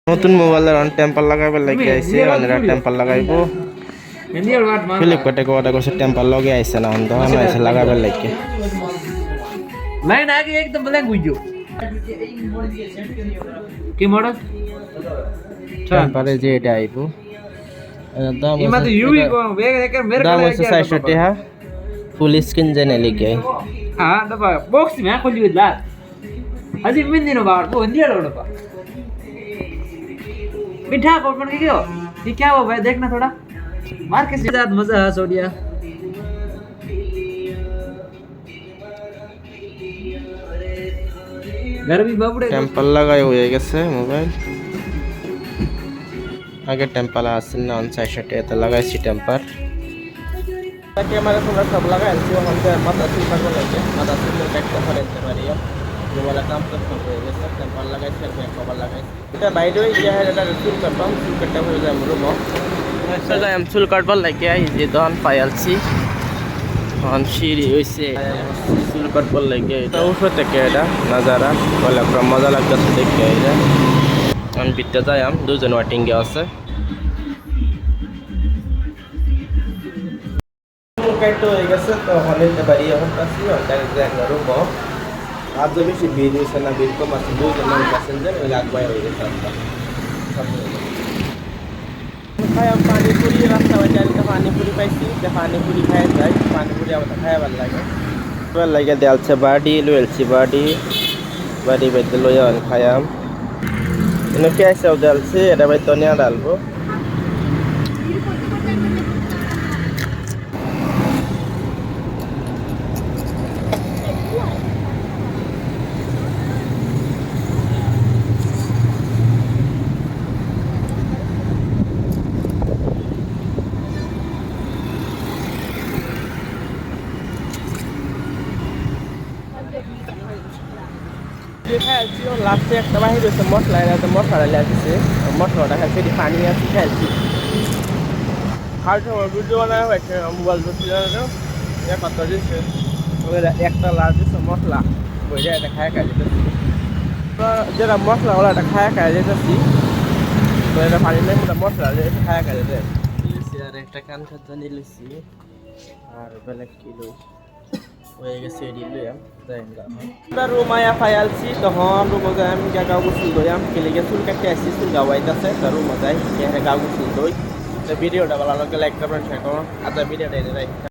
নতুন মোবাইলের on temper লাগাইবার লাগি আইছে অনেরা টেম্পার লাগাইবো ফ্লিপকার্টে কোয়াটা করছে টেম্পার লগে আইছে না অন দহন আইছে লাগাইবার লাগি लाइन आगे एकदम ब्लैंक हुई जो की मॉडल টেম্পারে যে এটা আইবো এর দাম इमा तो यूवी को वेग देकर मेरे দাম হচ্ছে 600 টাকা ফুল স্ক্রিন জেনে লিখে हां दबा बॉक्स में खोल दियो ला अजी मिन दिनो बाहर वो इंडिया लो डबा मिठा कौन के क्यों ये क्या हुआ भाई देखना थोड़ा मार के सीधा मजा है सोडिया गर्मी बाबूड़े টেম্পার লাগাই হয়ে গেছে মোবাইল আগে টেম্পার আসেন না 600 টাকাতে লাগাইছি টেম্পার ক্যামেরা তোমরা সব লাগাইছি আমাদের মাথা চুল কাটবো লাগে মাথা চুল কাটতে পারতে পারি মোবাইলের কাম করতে হয়ে গেছে টেম্পার লাগাইছি আর কভার লাগাইছি এটা বাইরে গিয়ে এটা চুল কাটবাম চুল কাটতে হয়ে যায় রুম সবাই আমি চুল কাটবার লাগে এই যে দন পাইলছি অন সিঁড়ি হইছে চুল কাটবার লাগে এটা উপর থেকে এটা নাজারা বলে পুরো মজা লাগতেছে দেখে এটা আমি বিটতে যাই দুজন ওয়াটিং এ আছে কাইটো হয়ে গেছে তো হলিতে বাড়ি এখন কাছে ওটা রুম আজ বেশি ভিড় হয়েছে না ভিড় কম আছে দুজন প্যাসেঞ্জার ওই লাগবাই হয়ে গেছে খাই পানিপুরি রাস্তা বাজারে পানিপুরি পাইছি পানিপুরি খাই যাই পানিপুরি আমার খাই ভালো লাগে ভালো লাগে দেলছে বাড়ি লুয়েলছি বাড়ি বাড়ি বাইতে লইয়া খাইয়াম এনে পেঁয়াজও দেলছে এটা বাই ধনিয়া ডালবো লাস্টে একটা বাহির হয়েছে মশলা এটা মশলা লাগিয়েছে মশলাটা খাইছে এটি পানি আছে খেয়েছি খাওয়ার সময় ভিডিও বানায় হয়েছে মোবাইল ধরছি কত দিচ্ছে একটা লাল দিচ্ছে মশলা ওই এটা খায় খাই যেতেছি যেটা মশলা ওরা এটা খায় খাই যেতেছি তো এটা পানি নেই ওটা মশলা এটা খায় খাই যেতে আর একটা কান খাদ্য নিলেছি আর বেলা কিলো হয়ে গেছে এডি লইয়াম তাই রুম আয়া ফাইলছি তখন রুম যাই আমি গাও গোসল দইয়াম কেলিগে চুল কাটতে আসছি চুল গাওয়াইতেছে তো রুম যাই গাও গোসল দই তো ভিডিওটা ভালো লাগলে লাইক করবেন শেয়ার করুন আর ভিডিওটা